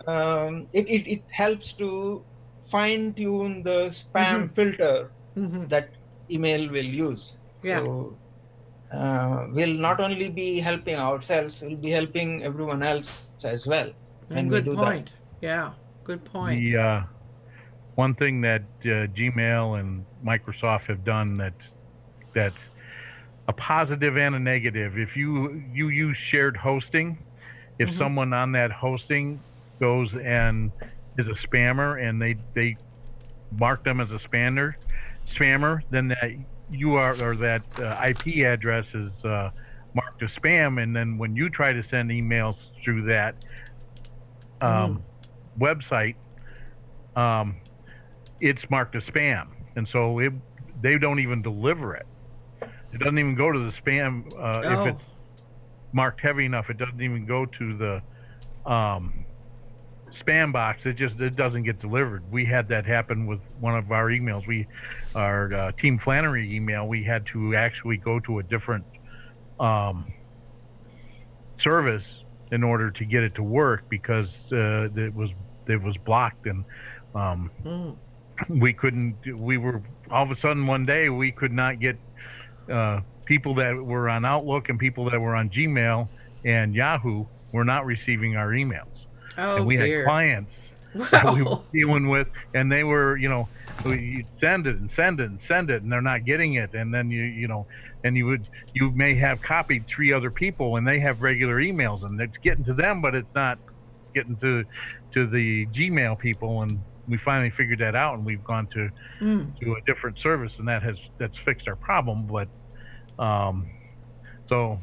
it helps to fine tune the spam filter that email will use. Yeah. So we'll not only be helping ourselves, we'll be helping everyone else as well. And good we do point. That. Yeah, good point. The one thing that Gmail and Microsoft have done that's a positive and a negative. If you use shared hosting, if someone on that hosting goes and is a spammer and they mark them as a spammer, then that that IP address is marked as spam, and then when you try to send emails through that website, it's marked as spam, and so they don't even deliver it. It doesn't even go to the spam if it's marked heavy enough. It doesn't even go to the spam box. It doesn't get delivered. We had that happen with one of our emails. Our Team Flannery email, we had to actually go to a different service in order to get it to work because it was blocked, and we couldn't. We were all of a sudden one day we could not get people that were on Outlook and people that were on Gmail and Yahoo were not receiving our emails. And we had clients that we were dealing with, and they were, you send it and send it and send it, and they're not getting it. And then you may have copied 3 other people, and they have regular emails, and it's getting to them, but it's not getting to the Gmail people. And we finally figured that out, and we've gone to a different service, and that's fixed our problem. But so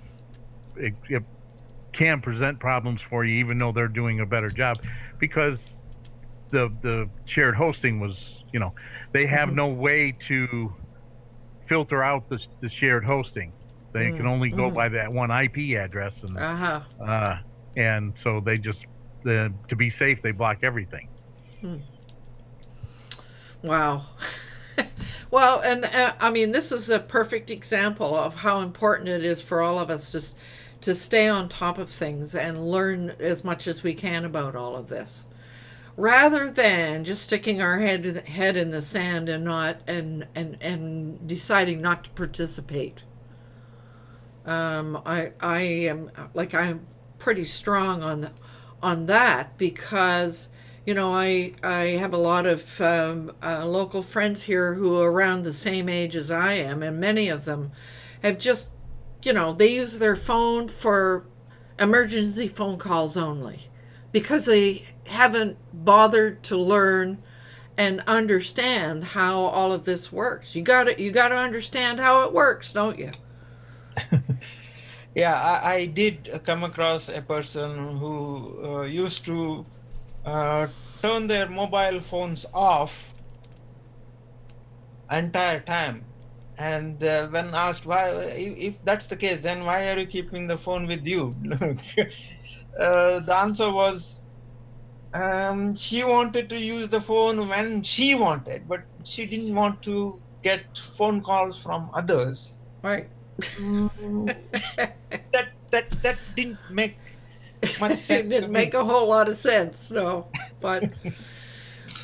it can present problems for you, even though they're doing a better job, because the shared hosting was, they have no way to filter out the shared hosting. They can only go by that one IP address, and and so they just to be safe, they block everything. Wow. Well, and I mean, this is a perfect example of how important it is for all of us to stay on top of things and learn as much as we can about all of this, rather than just sticking our head in the sand and not and deciding not to participate. I am like I'm pretty strong on that because I have a lot of local friends here who are around the same age as I am, and many of them have just they use their phone for emergency phone calls only because they haven't bothered to learn and understand how all of this works. You got to understand how it works, don't you? Yeah, I did come across a person who used to turn their mobile phones off entire time. And when asked why, if that's the case, then why are you keeping the phone with you? The answer was she wanted to use the phone when she wanted, but she didn't want to get phone calls from others. Right. That didn't make much sense. It didn't make a whole lot of sense, no. But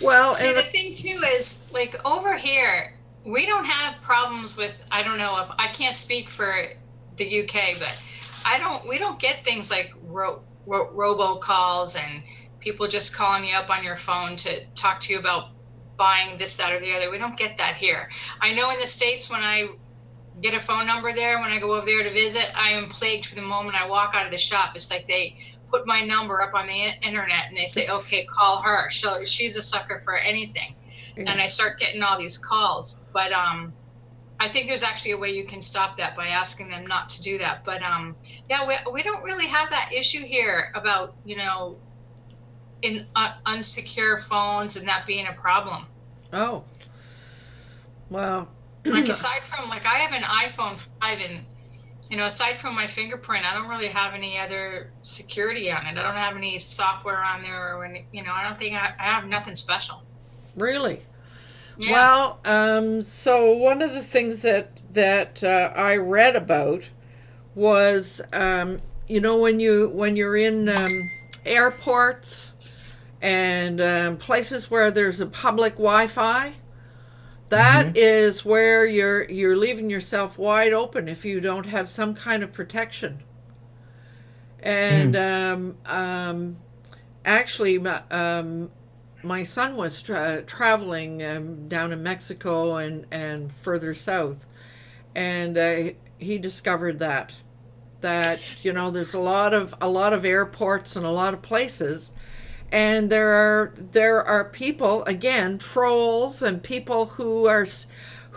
well, See, and the thing too is like over here, we don't have problems with. I don't know if I can't speak for the UK, but we don't get things like robocalls and people just calling you up on your phone to talk to you about buying this, that, or the other. We don't get that here. I know in the States when I get a phone number there, when I go over there to visit, I am plagued from the moment I walk out of the shop. It's like they put my number up on the internet and they say, okay, call her. She's a sucker for anything. Yeah. And I start getting all these calls. But I think there's actually a way you can stop that by asking them not to do that. But yeah, we don't really have that issue here about, in unsecure phones and that being a problem. Oh. Well. Like aside from I have an iPhone 5 and aside from my fingerprint, I don't really have any other security on it. I don't have any software on there or any, I don't think I have nothing special. Really? Yeah. Well, so one of the things that I read about was when you're in airports and places where there's a public Wi-Fi, that is where you're leaving yourself wide open if you don't have some kind of protection. And actually, my son was traveling down in Mexico and further south, and he discovered that there's a lot of airports and a lot of places. And there are people, again, trolls and people who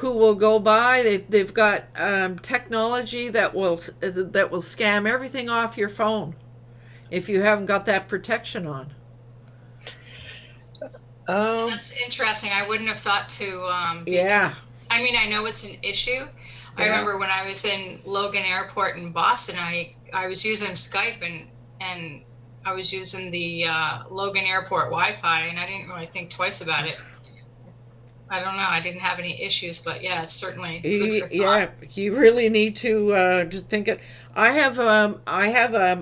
will go by. They've got technology that will scam everything off your phone if you haven't got that protection on. That's interesting. I wouldn't have thought to. Yeah. I mean, I know it's an issue. Yeah. I remember when I was in Logan Airport in Boston, I was using Skype and I was using the Logan Airport Wi-Fi, and I didn't really think twice about it. I don't know. I didn't have any issues, but yeah, it's certainly food for thought. Yeah, you really need to think it. I have an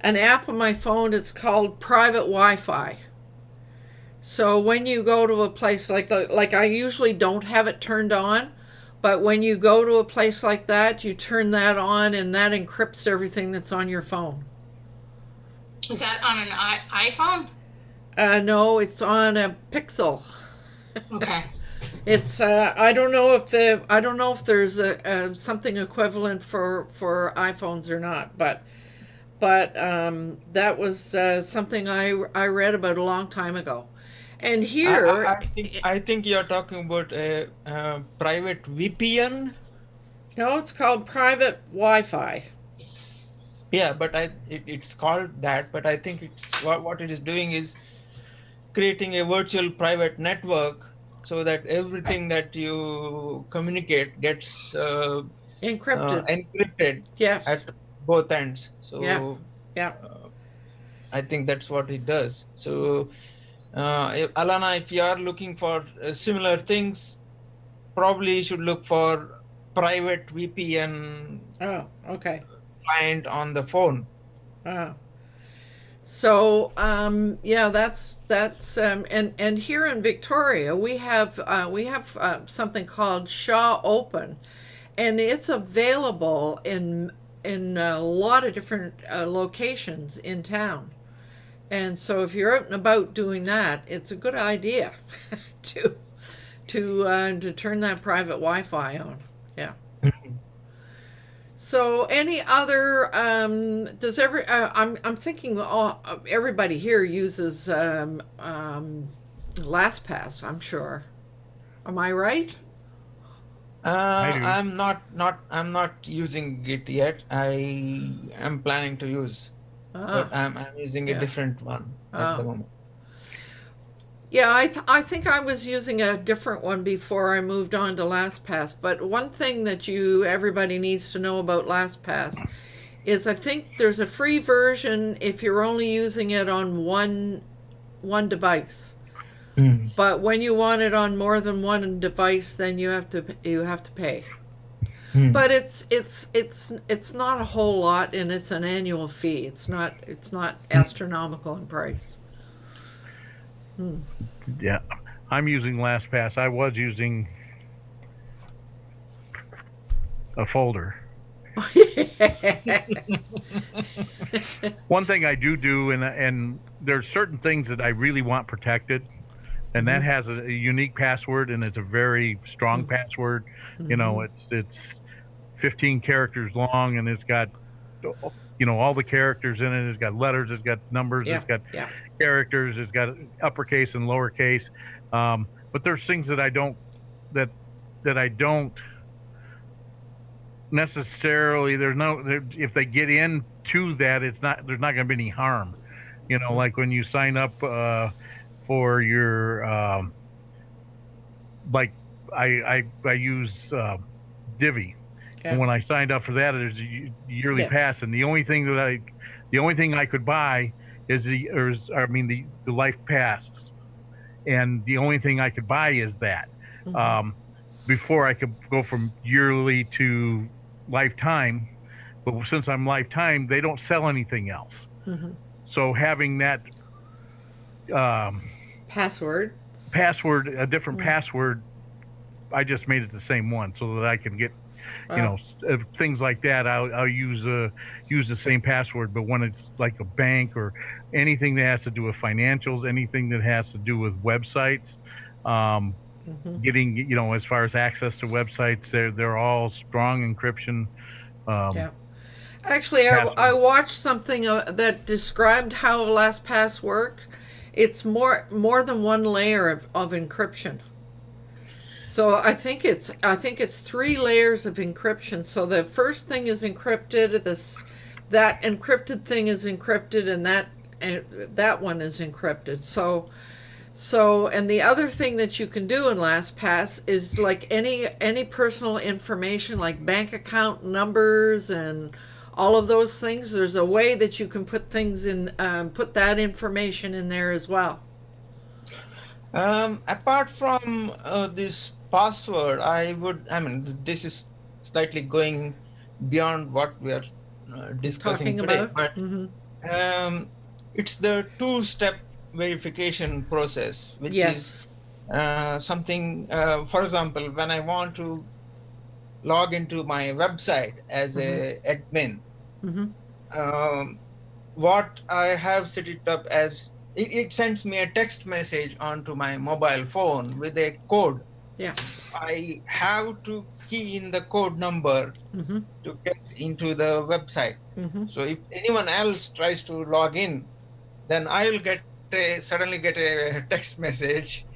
app on my phone. It's called Private Wi-Fi. So when you go to a place like I usually don't have it turned on, but when you go to a place like that, you turn that on, and that encrypts everything that's on your phone. Is that on an iPhone? No, it's on a Pixel. Okay. It's I don't know if there's something equivalent for iPhones or not, but that was something I read about a long time ago. And here, I think you're talking about a private VPN. No, it's called private Wi-Fi. Yeah, but it's called that. But I think it's what it is doing is creating a virtual private network so that everything that you communicate gets encrypted. Yes. At both ends. So yeah. I think that's what it does. So Alana, if you are looking for similar things, probably should look for private VPN Oh, okay. client on the phone. Oh. So yeah, that's and here in Victoria we have something called Shaw Open, and it's available in a lot of different locations in town. And so if you're out and about doing that, it's a good idea to turn that private Wi-Fi on. Yeah. So any other does I'm thinking everybody here uses LastPass, I'm sure. Am I right? do. I'm not using it yet. I am planning to use, but I'm using a Yeah. different one at the moment. Yeah, I think I was using a different one before I moved on to LastPass. But one thing that everybody needs to know about LastPass is I think there's a free version if you're only using it on one device. But when you want it on more than one device, then you have to pay. But it's not a whole lot, and it's an annual fee. It's not astronomical in price. Yeah, I'm using LastPass. I was using a folder. One thing I do, and there's certain things that I really want protected, and that has a unique password, and it's a very strong password. You know, it's 15 characters long, and it's got all the characters in it. It's got letters, it's got numbers, it's got characters, it's got uppercase and lowercase. But there's things that I don't necessarily. If they get into that, there's not going to be any harm. Like when you sign up for your like I use Divi. And when I signed up for that, there's a yearly pass, and the only thing I could buy is the life pass, and the only thing I could buy is that. Before I could go from yearly to lifetime, but since I'm lifetime, they don't sell anything else. So having that password, a different password, I just made it the same one so that I can get. Things like that. I'll use the same password, but when it's like a bank or anything that has to do with financials, anything that has to do with websites, getting as far as access to websites, they're all strong encryption. Actually, I watched something that described how LastPass works. It's more than one layer of encryption. So I think it's 3 layers of encryption. So the first thing is encrypted, that encrypted thing is encrypted, and that one is encrypted. So and the other thing that you can do in LastPass is like any personal information like bank account numbers and all of those things. There's a way that you can put things in, put that information in there as well. Apart from this password, this is slightly going beyond what we are discussing today, about. But it's the 2-step verification process, which is something, for example, when I want to log into my website as a admin, what I have set it up as, it sends me a text message onto my mobile phone with a code. I have to key in the code number to get into the website. So if anyone else tries to log in, then I will suddenly get a text message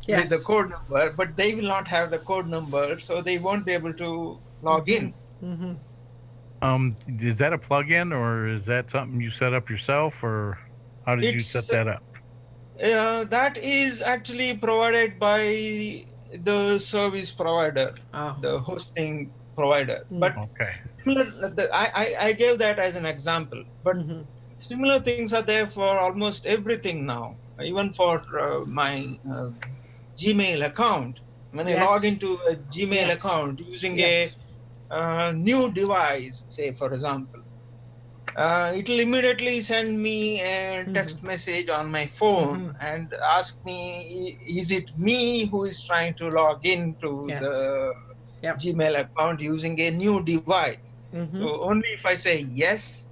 with the code number, but they will not have the code number, so they won't be able to log in. Is that a plugin, or is that something you set up yourself, or how did you set that up? That is actually provided by the service provider, the hosting provider. But I gave that as an example. But similar things are there for almost everything now. Even for my Gmail account, when I Yes. log into a Gmail Yes. account using Yes. a new device, say for example, it will immediately send me a text message on my phone and ask me, is it me who is trying to log into Yes. the Yep. Gmail account using a new device? So only if I say yes,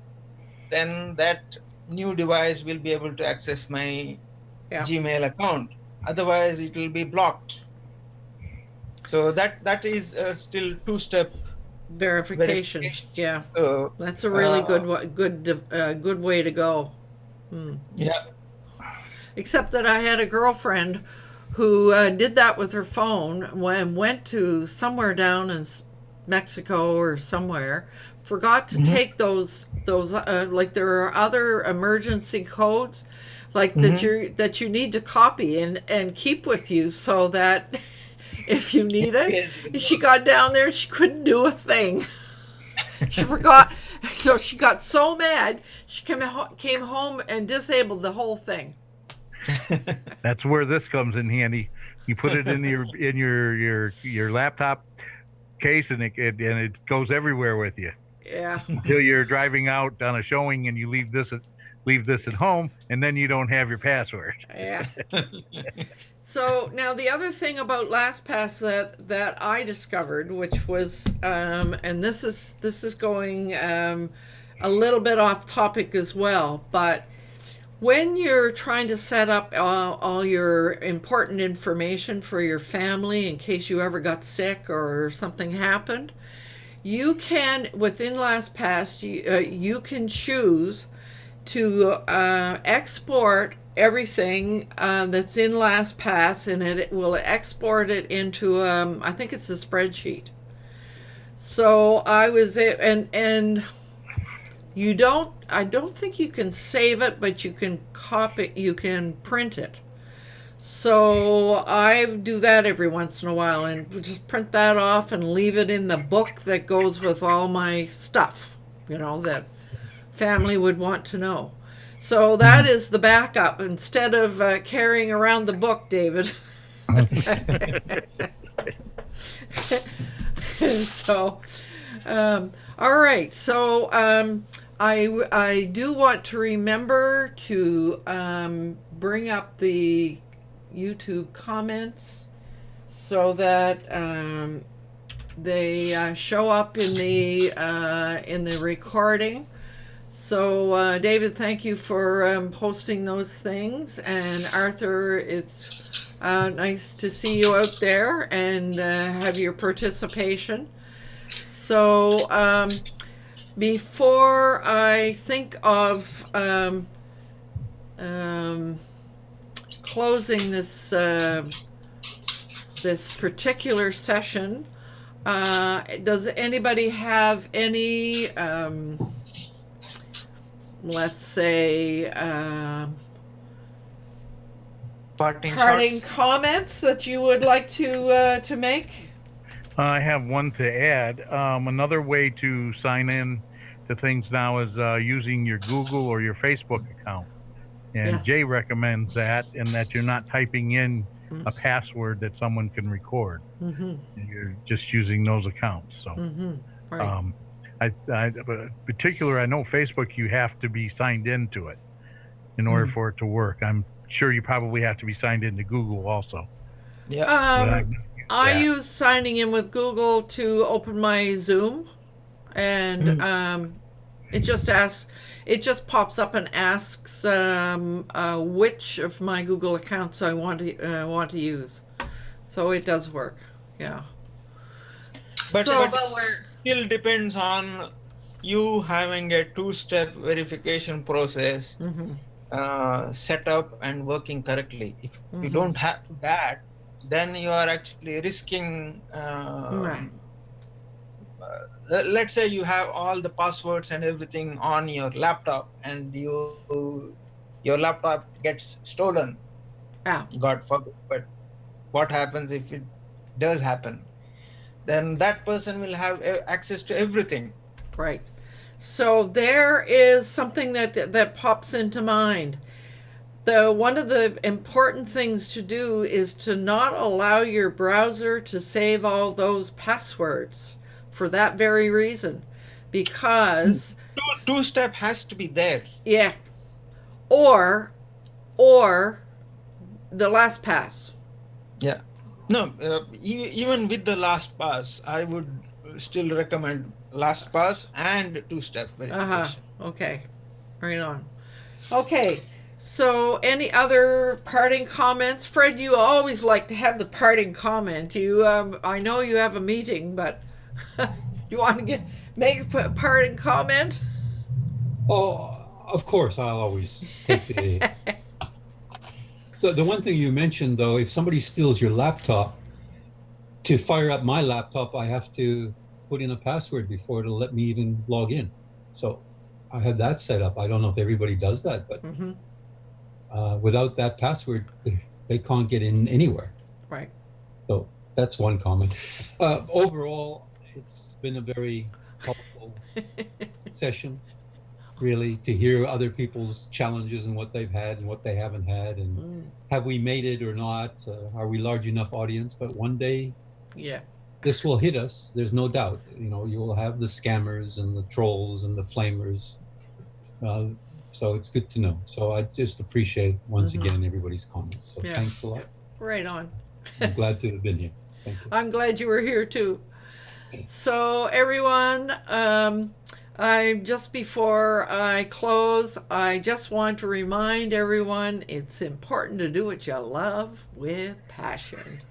then that new device will be able to access my Yeah. Gmail account. Otherwise, it will be blocked. So that is still two-step Verification. Yeah. So, That's a really good way to go. yeah. Except that I had a girlfriend who did that with her phone and went to somewhere down in Mexico or somewhere, forgot to take those like there are other emergency codes like that you need to copy and keep with you so that if you need it. Yes. She got down there, she couldn't do a thing. She forgot. So she got so mad, she came home and disabled the whole thing. That's where this comes in handy. You put it in your laptop case, and it goes everywhere with you. Yeah. Until you're driving out on a showing and you leave this at home, and then you don't have your password. Yeah. So now the other thing about LastPass that I discovered, which was and this is going a little bit off topic as well, but when you're trying to set up all your important information for your family in case you ever got sick or something happened, you can, within LastPass, you can choose to export everything that's in LastPass, and it will export it into I think it's a spreadsheet. So I was and I don't think you can save it, but you can copy, you can print it. So I do that every once in a while and just print that off and leave it in the book that goes with all my stuff, that family would want to know. So that is the backup instead of carrying around the book, David. So, all right. So I do want to remember to bring up the YouTube comments so that they show up in the recording. So David, thank you for posting those things, and Arthur, it's nice to see you out there and have your participation. So before I think of closing this particular session, does anybody have any let's say parting comments that you would like to make? I have one to add. Another way to sign in to things now is using your Google or your Facebook account. And Yes. Jay recommends that, and that you're not typing in a password that someone can record. You're just using those accounts. So, Right. I particular, I know Facebook, you have to be signed into it in order for it to work. I'm sure you probably have to be signed into Google also. Yeah. I use signing in with Google to open my Zoom, and it just pops up and asks which of my Google accounts I want to use. So it does work. Yeah. But So- still depends on you having a two-step verification process set up and working correctly. If you don't have that, then you are actually risking Right. Let's say you have all the passwords and everything on your laptop, and your laptop gets stolen. Yeah. God forbid. But what happens if it does happen? Then that person will have access to everything. Right. So there is something that pops into mind. one of the important things to do is to not allow your browser to save all those passwords for that very reason, because Two-step has to be there. yeah, or the LastPass. Yeah. No, even with the LastPass, I would still recommend LastPass and two-step verification. Okay, right on. Okay, so any other parting comments? Fred, you always like to have the parting comment. I know you have a meeting, but you want to make a parting comment? Oh, of course, I'll always take the. So the one thing you mentioned, though, if somebody steals your laptop, to fire up my laptop, I have to put in a password before it'll let me even log in. So I have that set up. I don't know if everybody does that, but without that password, they can't get in anywhere. Right. So that's one comment. Overall, it's been a very helpful session, really, to hear other people's challenges and what they've had and what they haven't had, and have we made it or not? Are we large enough audience? But one day, yeah, this will hit us. There's no doubt. You know, you will have the scammers and the trolls and the flamers. So it's good to know. So I just appreciate once again everybody's comments. So thanks a lot. Right on. I'm glad to have been here. Thank you. I'm glad you were here too. So everyone, just before I close, I just want to remind everyone it's important to do what you love with passion.